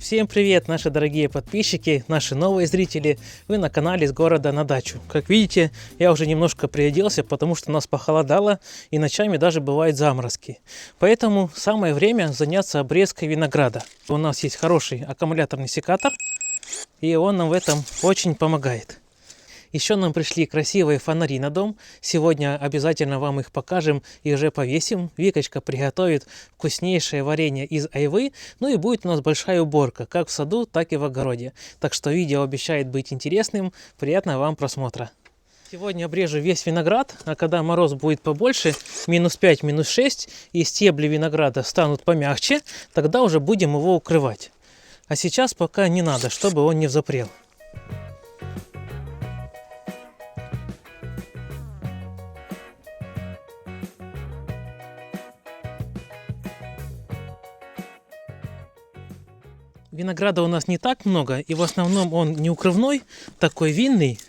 Всем привет, наши дорогие подписчики, наши новые зрители. Вы на канале «С города на дачу». Как видите, я уже немножко приоделся, потому что у нас похолодало и ночами даже бывают заморозки. Поэтому самое время заняться обрезкой винограда. У нас есть хороший аккумуляторный секатор, и он нам в этом очень помогает. Еще нам пришли красивые фонари на дом. Сегодня обязательно вам их покажем и уже повесим. Викочка приготовит вкуснейшее варенье из айвы. Ну и будет у нас большая уборка, как в саду, так и в огороде. Так что видео обещает быть интересным. Приятного вам просмотра. Сегодня обрежу весь виноград, а когда мороз будет побольше, минус 5, минус 6, и стебли винограда станут помягче, тогда уже будем его укрывать. А сейчас пока не надо, чтобы он не взапрел. Винограда у нас не так много, и в основном он не укрывной, такой винный,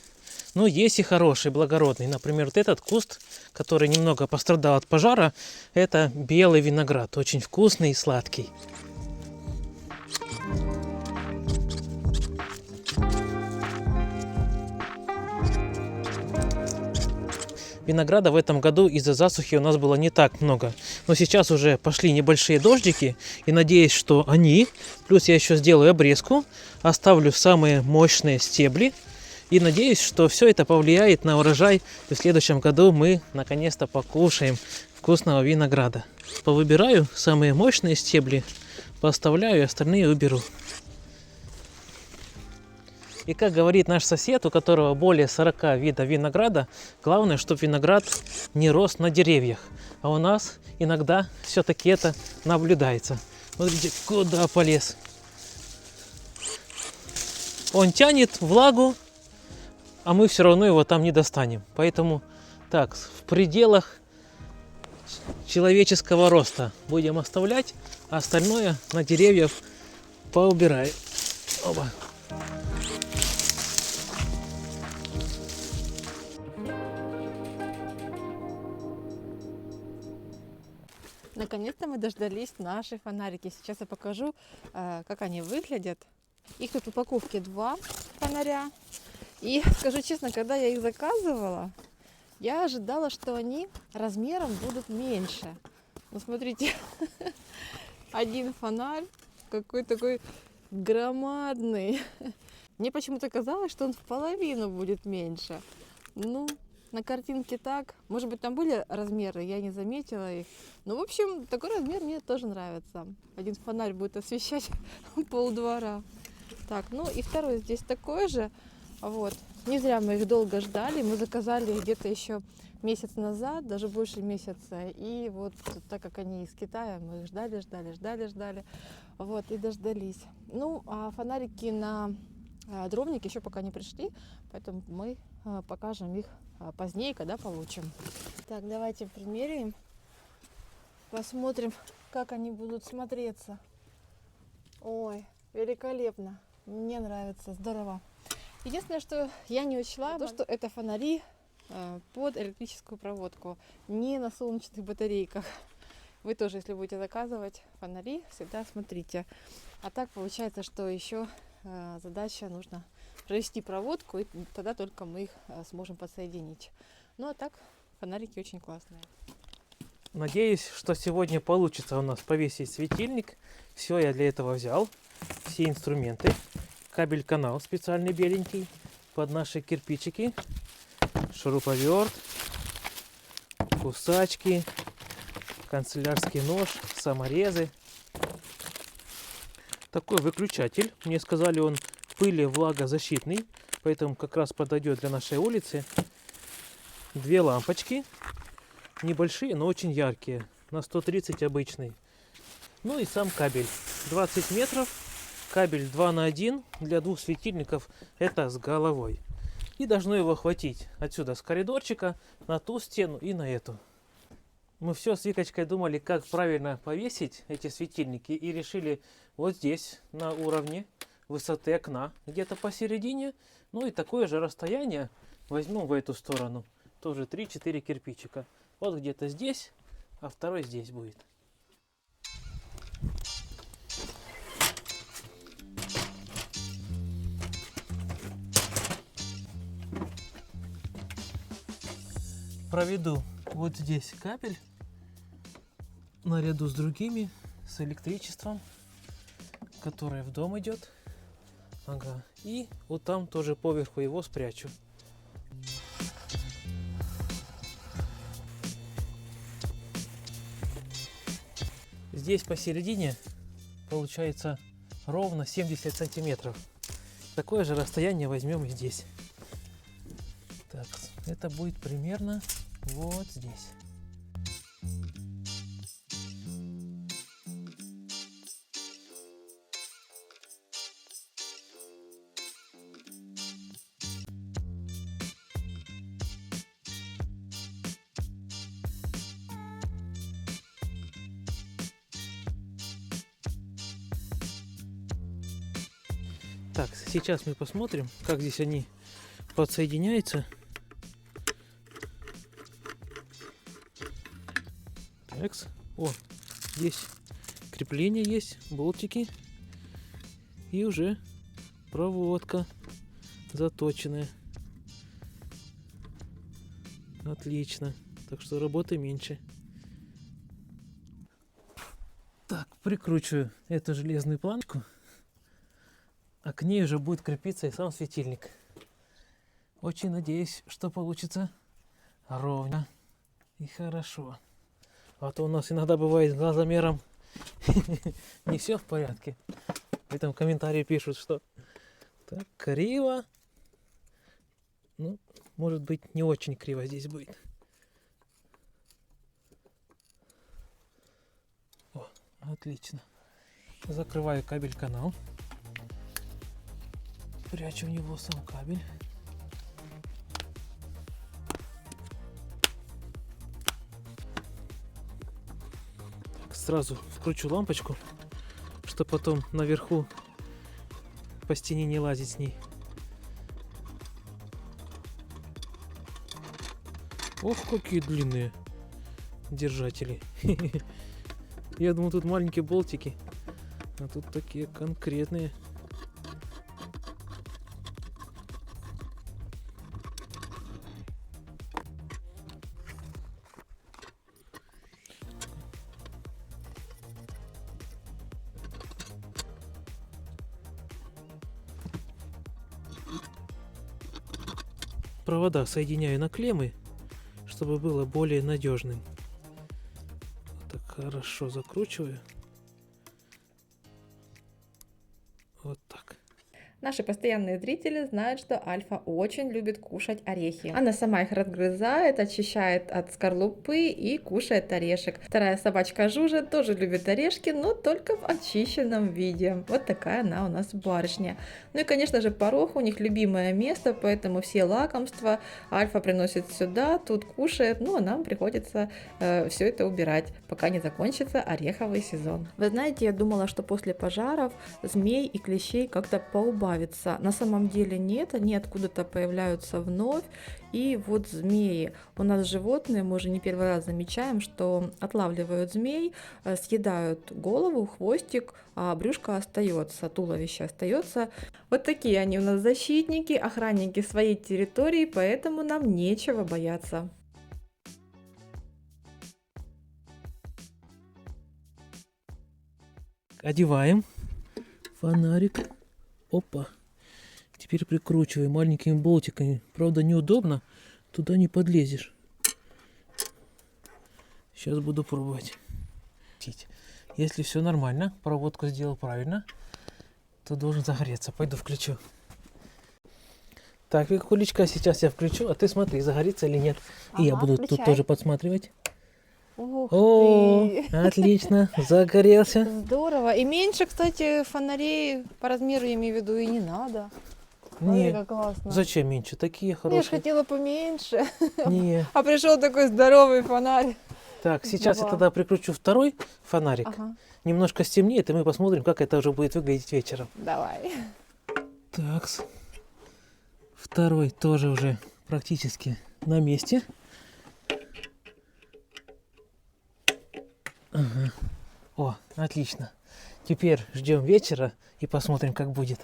но есть и хороший, благородный. Например, вот этот куст, который немного пострадал от пожара, это белый виноград, очень вкусный и сладкий. Винограда в этом году из-за засухи у нас было не так много. Но сейчас уже пошли небольшие дождики. И надеюсь, что они, плюс я еще сделаю обрезку, оставлю самые мощные стебли. И надеюсь, что все это повлияет на урожай. И в следующем году мы наконец-то покушаем вкусного винограда. Повыбираю самые мощные стебли, поставляю и остальные уберу. И как говорит наш сосед, у которого более 40 видов винограда, главное, чтобы виноград не рос на деревьях. А у нас иногда все-таки это наблюдается. Смотрите, куда полез. Он тянет влагу, а мы все равно его там не достанем. Поэтому так, в пределах человеческого роста будем оставлять, а остальное на деревьях поубираем. Оба. Наконец-то мы дождались наши фонарики. Сейчас я покажу, как они выглядят. Их тут в упаковке 2 фонаря. И скажу честно, когда я их заказывала, я ожидала, что они размером будут меньше. Ну, смотрите, один фонарь, какой такой громадный. Мне почему-то казалось, что он в половину будет меньше. Ну, на картинке так. Может быть, там были размеры, я не заметила их. Ну, в общем, такой размер мне тоже нравится. Один фонарь будет освещать полдвора. Так, ну и второй здесь такой же. Вот. Не зря мы их долго ждали. Мы заказали где-то еще месяц назад, даже больше месяца. И вот так как они из Китая, мы их ждали. Вот, и дождались. Ну, а фонарики на дровник еще пока не пришли, поэтому мы покажем их позднее, когда получим. Так, давайте примеряем. Посмотрим, как они будут смотреться. Ой, великолепно. Мне нравится, здорово. Единственное, что я не учла, то, что это фонари под электрическую проводку, не на солнечных батарейках. Вы тоже, если будете заказывать фонари, всегда смотрите. А так получается, что еще задача нужно провести проводку, и тогда только мы их сможем подсоединить. Ну а так, фонарики очень классные. Надеюсь, что сегодня получится у нас повесить светильник. Все я для этого взял. Все инструменты. Кабель-канал специальный беленький под наши кирпичики. Шуруповерт. Кусачки. Канцелярский нож. Саморезы. Такой выключатель. Мне сказали, он пыли влагозащитный. Поэтому как раз подойдет для нашей улицы. 2 лампочки. Небольшие, но очень яркие. На 130 обычный. Ну и сам кабель. 20 метров. Кабель 2 на 1 для 2 светильников. Это с головой. И должно его хватить отсюда с коридорчика на ту стену и на эту. Мы все с Викочкой думали, как правильно повесить эти светильники. И решили вот здесь, на уровне высоты окна, где-то посередине. Ну и такое же расстояние возьмем в эту сторону. Тоже 3-4 кирпичика. Вот где-то здесь, а второй здесь будет. проведу вот здесь кабель наряду с другими, с электричеством, которое в дом идет. Ага. И вот там тоже поверху его спрячу. Здесь посередине получается ровно 70 сантиметров. Такое же расстояние возьмем и здесь. Так, это будет примерно вот здесь. Так, сейчас мы посмотрим, как здесь они подсоединяются. Такс. О, здесь крепление есть, болтики. И уже проводка заточенная. Отлично. Так что работы меньше. Так, прикручиваю эту железную планку. А к ней уже будет крепиться и сам светильник. Очень надеюсь, что получится ровно и хорошо. А то у нас иногда бывает с глазомером не все в порядке. В этом комментарии пишут, что так криво. Ну, может быть, не очень криво здесь будет. О, отлично. Закрываю кабель-канал. Прячу в него сам кабель. Так, сразу вкручу лампочку, чтобы потом наверху по стене не лазить с ней. Ох, какие длинные держатели. Я думал, тут маленькие болтики, а тут такие конкретные. Провода соединяю на клеммы, чтобы было более надежным. Вот так хорошо закручиваю. Вот так. Наши постоянные зрители знают, что Альфа очень любит кушать орехи. Она сама их разгрызает, очищает от скорлупы и кушает орешек. Вторая собачка Жужа тоже любит орешки, но только в очищенном виде. Вот такая она у нас барышня. Ну и, конечно же, порог у них любимое место, поэтому все лакомства Альфа приносит сюда, тут кушает, ну а нам приходится все это убирать, пока не закончится ореховый сезон. Вы знаете, я думала, что после пожаров змей и клещей как-то поубавится. На самом деле нет, они откуда-то появляются вновь. И вот змеи. У нас животные, мы уже не первый раз замечаем, что отлавливают змей, съедают голову, хвостик, а брюшко остается, туловище остается. Вот такие они у нас защитники, охранники своей территории, поэтому нам нечего бояться. Одеваем фонарик. Опа. Теперь прикручиваем маленькими болтиками. Правда, неудобно. Туда не подлезешь. Сейчас буду пробовать. Если все нормально, проводку сделал правильно, то должен загореться. Пойду включу. Так, Викулечка, сейчас я включу, а ты смотри, загорится или нет. И я буду включай. тут тоже подсматривать. Ух О, ты! отлично, загорелся. Здорово. И меньше, кстати, фонарей по размеру, я имею в виду, и не надо. Смотри, Не, как классно. зачем меньше? Такие Я же хорошие. хотела поменьше. Не. А пришел такой здоровый фонарь. Так, сейчас я Два. тогда прикручу второй фонарик. Ага, Немножко стемнеет, и мы посмотрим, как это уже будет выглядеть вечером. давай. Так, второй тоже уже практически на месте. Ага. О, отлично. Теперь ждем вечера и посмотрим, как будет.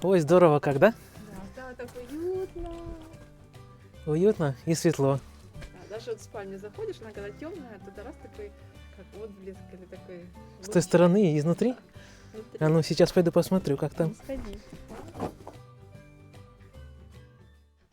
Ой, здорово как, да? Да, стало так уютно. Уютно и светло. Да, даже вот в спальню заходишь, она когда темная, то раз такой, как отблеск или такой... С той стороны и изнутри. Внутри. А ну, сейчас пойду посмотрю, как там. Ну, сходи.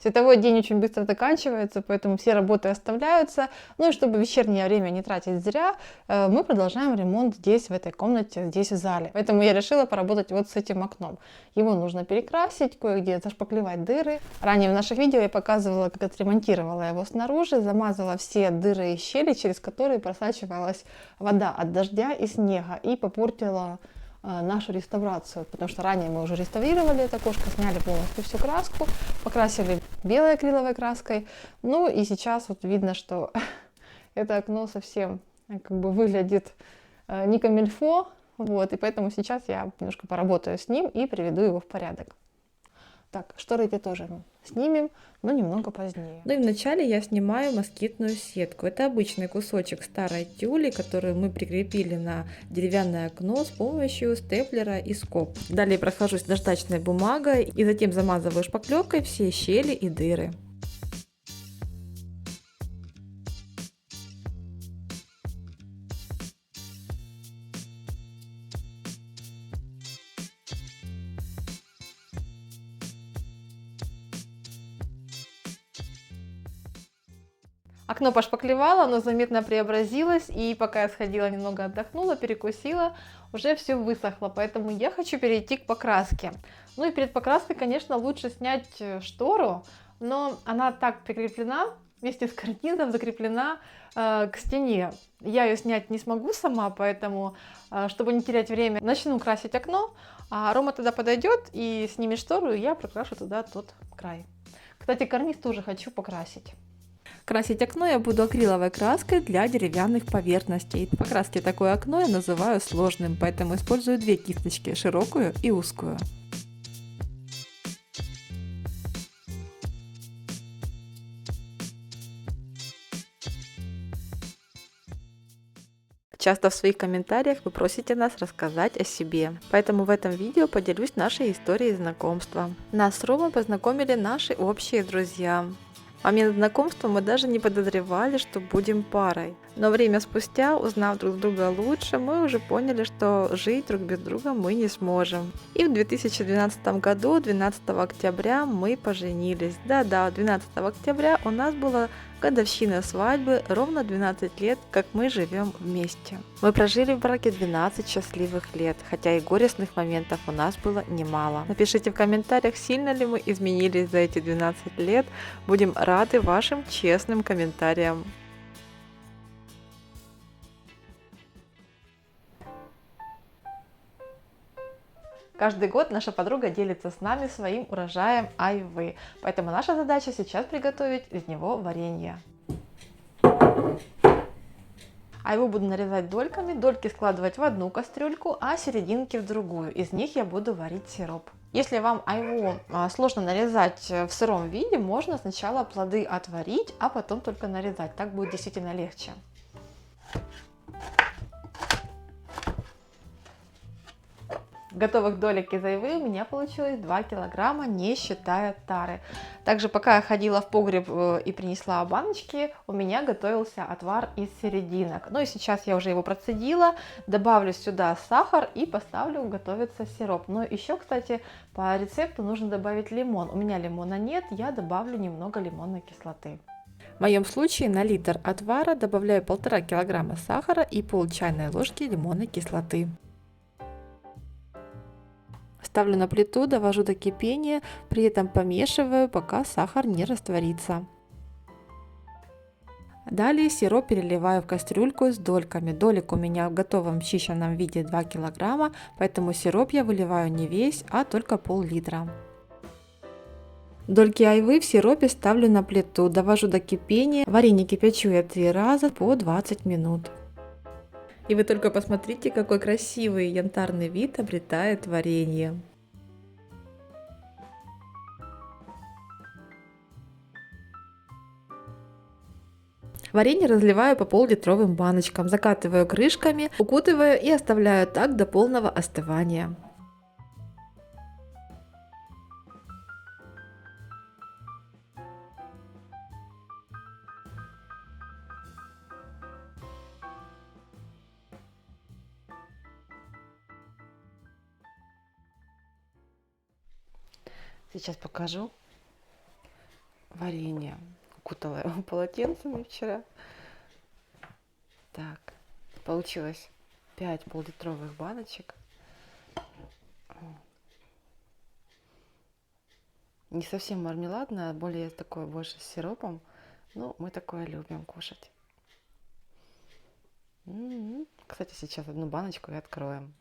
Световой день очень быстро заканчивается, поэтому все работы оставляются. Ну и чтобы вечернее время не тратить зря, мы продолжаем ремонт здесь, в этой комнате, здесь в зале. Поэтому я решила поработать вот с этим окном. Его нужно перекрасить, кое-где зашпаклевать дыры. Ранее в наших видео я показывала, как отремонтировала его снаружи, замазала все дыры и щели, через которые просачивалась вода от дождя и снега, и попортила нашу реставрацию, потому что ранее мы уже реставрировали это окошко, сняли полностью всю краску, покрасили белой акриловой краской, ну и сейчас вот видно, что это окно совсем как бы выглядит не камильфо, вот, и поэтому сейчас я немножко поработаю с ним и приведу его в порядок. Так, шторы эти тоже снимем, но немного позднее. Ну и вначале я снимаю москитную сетку. Это обычный кусочек старой тюли, которую мы прикрепили на деревянное окно с помощью степлера и скоб. Далее прохожусь наждачной бумагой и затем замазываю шпаклевкой все щели и дыры. Окно пошпаклевало, оно заметно преобразилось, и пока я сходила немного отдохнула, перекусила, уже все высохло, поэтому я хочу перейти к покраске. Ну и перед покраской, конечно, лучше снять штору, но она так прикреплена, вместе с карнизом закреплена к стене. Я ее снять не смогу сама, поэтому, чтобы не терять время, начну красить окно, а Рома тогда подойдет и снимет штору, и я прокрашу туда тот край. Кстати, карниз тоже хочу покрасить. Красить окно я буду акриловой краской для деревянных поверхностей. По краске такое окно я называю сложным, поэтому использую две кисточки, широкую и узкую. Часто в своих комментариях вы просите нас рассказать о себе, поэтому в этом видео поделюсь нашей историей знакомства. Нас с Ромой познакомили наши общие друзья. В момент знакомства мы даже не подозревали, что будем парой. Но время спустя, узнав друг друга лучше, мы уже поняли, что жить друг без друга мы не сможем. И в 2012 году, 12 октября, мы поженились. Да-да, 12 октября у нас была годовщина свадьбы, ровно 12 лет, как мы живем вместе. Мы прожили в браке 12 счастливых лет, хотя и горестных моментов у нас было немало. Напишите в комментариях, сильно ли мы изменились за эти 12 лет. Будем рады вашим честным комментариям. Каждый год наша подруга делится с нами своим урожаем айвы, поэтому наша задача сейчас приготовить из него варенье. Айву буду нарезать дольками, дольки складывать в одну кастрюльку, а серединки в другую. Из них я буду варить сироп. Если вам айву сложно нарезать в сыром виде, можно сначала плоды отварить, а потом только нарезать. Так будет действительно легче. Готовых долек из айвы у меня получилось 2 килограмма, не считая тары. Также пока я ходила в погреб и принесла баночки, у меня готовился отвар из серединок. Ну и сейчас я уже его процедила, добавлю сюда сахар и поставлю готовиться сироп. Но еще, кстати, по рецепту нужно добавить лимон. У меня лимона нет, я добавлю немного лимонной кислоты. В моем случае на литр отвара добавляю 1,5 килограмма сахара и пол чайной ложки лимонной кислоты. Ставлю на плиту, довожу до кипения, при этом помешиваю, пока сахар не растворится. Далее сироп переливаю в кастрюльку с дольками. Долек у меня в готовом чищенном виде 2 килограмма, поэтому сироп я выливаю не весь, а только пол-литра. Дольки айвы в сиропе ставлю на плиту, довожу до кипения. Варенье кипячу я 3 раза по 20 минут. И вы только посмотрите, какой красивый янтарный вид обретает варенье. Варенье разливаю по пол-литровым баночкам, закатываю крышками, укутываю и оставляю так до полного остывания. Сейчас покажу. Варенье. Укутала его полотенцами вчера. Так, получилось 5 пол-литровых баночек. Не совсем мармеладное, а более такое больше с сиропом. Ну, мы такое любим кушать. Кстати, сейчас одну баночку и откроем.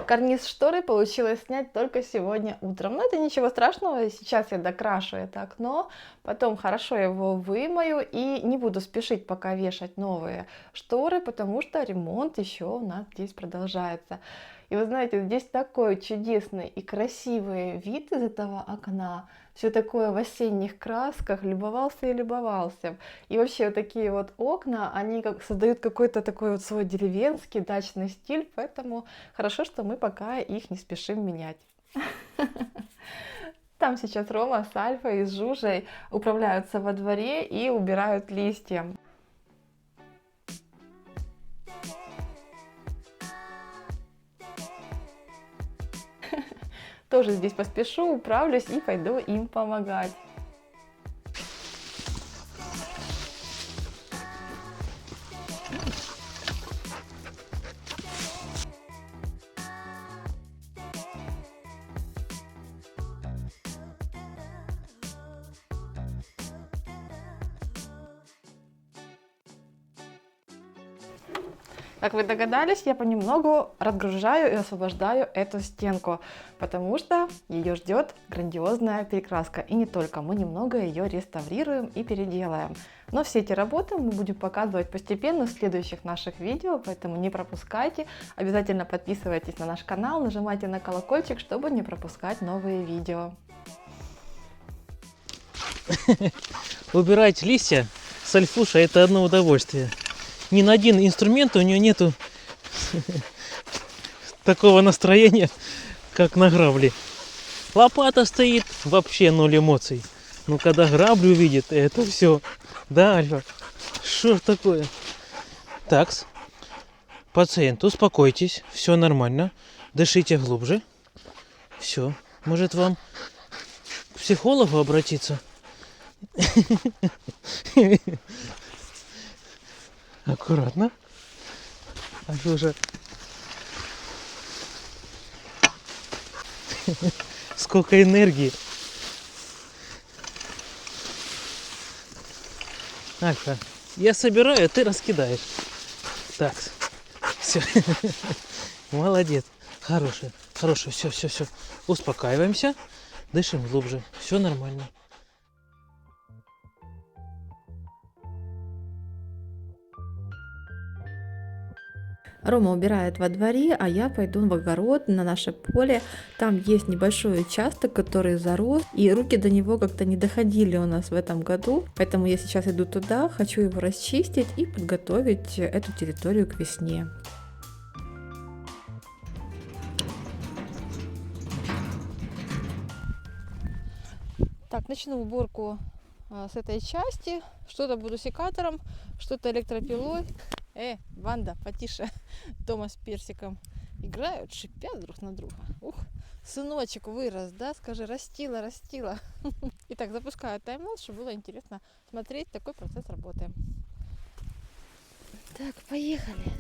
Карниз шторы получилось снять только сегодня утром. Но это ничего страшного, сейчас я докрашу это окно, потом хорошо его вымою и не буду спешить пока вешать новые шторы, потому что ремонт еще у нас здесь продолжается. И вы знаете, здесь такой чудесный и красивый вид из этого окна. Все такое в осенних красках, любовался и любовался. И вообще вот такие вот окна, они как создают какой-то такой вот свой деревенский дачный стиль, поэтому хорошо, что мы пока их не спешим менять. Там сейчас Рома с Альфой и с Жужей управляются во дворе и убирают листья. Тоже здесь поспешу, управлюсь и пойду им помогать. Как вы догадались, я понемногу разгружаю и освобождаю эту стенку, потому что ее ждет грандиозная перекраска. И не только, мы немного ее реставрируем и переделаем. Но все эти работы мы будем показывать постепенно в следующих наших видео, поэтому не пропускайте. Обязательно подписывайтесь на наш канал, нажимайте на колокольчик, чтобы не пропускать новые видео. Убирать листья с Альфушей — это одно удовольствие. Ни на один инструмент у нее нету такого настроения, как на грабли. Лопата стоит, вообще ноль эмоций. Но когда граблю видит, это все. Да, Альфа? Что ж такое? Такс. Пациент, успокойтесь, все нормально. Дышите глубже. Все. Может вам к психологу обратиться? Аккуратно. А уже сколько энергии. Альфа, я собираю, а ты раскидаешь. Так, все. Молодец. Хороший, хороший. Все. Успокаиваемся. Дышим глубже. Все нормально. Рома убирает во дворе, а я пойду в огород на наше поле. Там есть небольшой участок, который зарос, и руки до него как-то не доходили у нас в этом году. Поэтому я сейчас иду туда, хочу его расчистить и подготовить эту территорию к весне. Так, начну уборку с этой части. Что-то буду секатором, что-то электропилой. Ванда, потише. Тома с Персиком играют, шипят друг на друга. Ух, сыночек вырос, да? Скажи, растила. Итак, запускаю таймлапс, чтобы было интересно смотреть такой процесс работы. Так, поехали.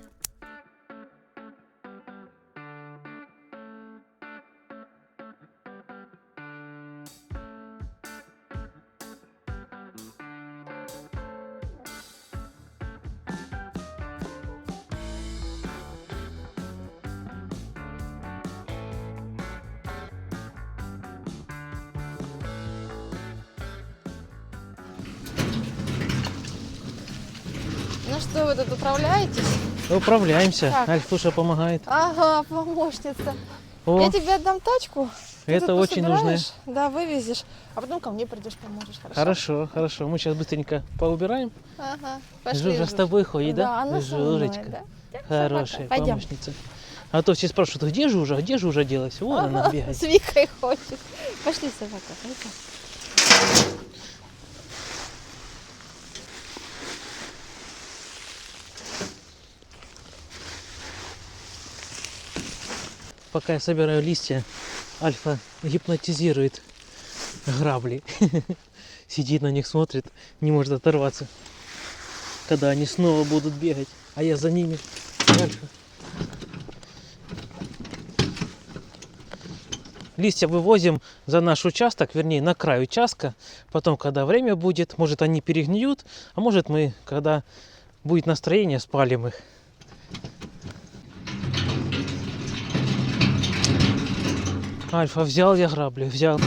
Ну что, вы тут управляетесь? Управляемся. Так. Альфуша помогает. Ага, помощница. О, Я тебе отдам тачку. Ты это тут очень нужно. пособираешь, да, вывезешь, а потом ко мне придешь, поможешь, хорошо? Хорошо. Мы сейчас быстренько поубираем. Ага, пошли. Жужа с тобой ходит, да? Да, она со мной, Жужечка. да? Хорошая Пойдем. помощница. А то все спрашивают, где Жужа делась? Вон она бегает. С Викой хочет. Пошли, собака, пойдем. пока я собираю листья, Альфа гипнотизирует грабли. Сидит на них, смотрит, не может оторваться. Когда они снова будут бегать, а я за ними. Альфа. Листья вывозим за наш участок, вернее на край участка. Потом, когда время будет, может они перегниют, а может мы, когда будет настроение, спалим их. Альфа, взял я грабли, взял.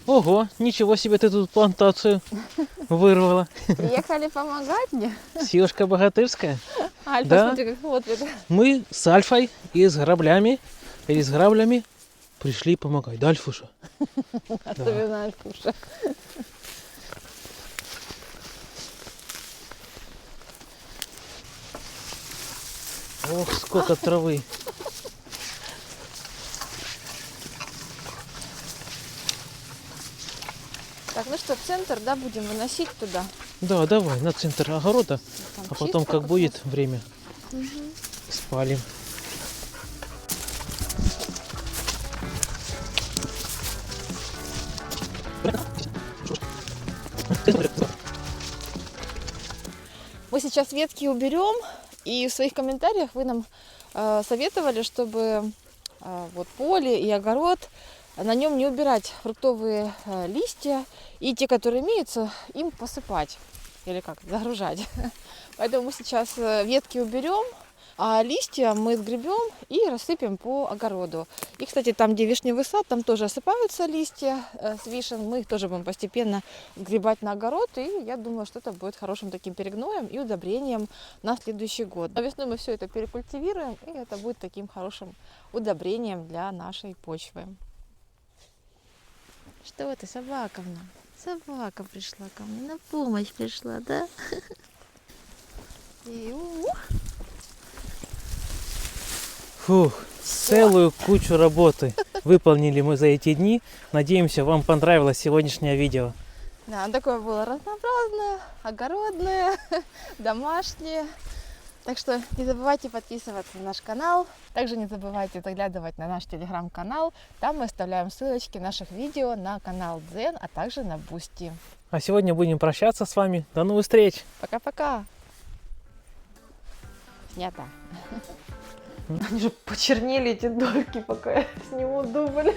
Ого, ничего себе ты тут плантацию вырвала. Приехали помогать мне? Силушка богатырская. Альфа, Да. смотри, как смотрит. Мы с Альфой и с граблями, или с граблями пришли помогать. Да, Альфуша? Особенно Альфуша. Ох, сколько травы. Так, ну что, в центр, да, будем выносить туда. Да, давай, на центр огорода, Там а потом, чисто как как будет время, раз. спалим. Мы сейчас ветки уберем, и в своих комментариях вы нам советовали, чтобы вот поле и огород, на нем не убирать фруктовые листья, и те, которые имеются, им посыпать, или как, загружать. Поэтому мы сейчас ветки уберем, а листья мы сгребем и рассыпем по огороду. И, кстати, там, где вишневый сад, там тоже осыпаются листья с вишен. Мы их тоже будем постепенно сгребать на огород. И я думаю, что это будет хорошим таким перегноем и удобрением на следующий год. А весной мы все это перекультивируем, и это будет таким хорошим удобрением для нашей почвы. Что это, собака нам? Собака пришла ко мне, на помощь пришла, да? И Фух, целую кучу работы выполнили мы за эти дни. Надеемся, вам понравилось сегодняшнее видео. да, оно такое было разнообразное, огородное, домашнее. Так что не забывайте подписываться на наш канал. Также не забывайте заглядывать на наш телеграм-канал. Там мы оставляем ссылочки наших видео на канал Дзен, а также на Бусти. А сегодня будем прощаться с вами. До новых встреч! Пока-пока! Снято. Они же почернели, эти дольки, пока я сниму дубль.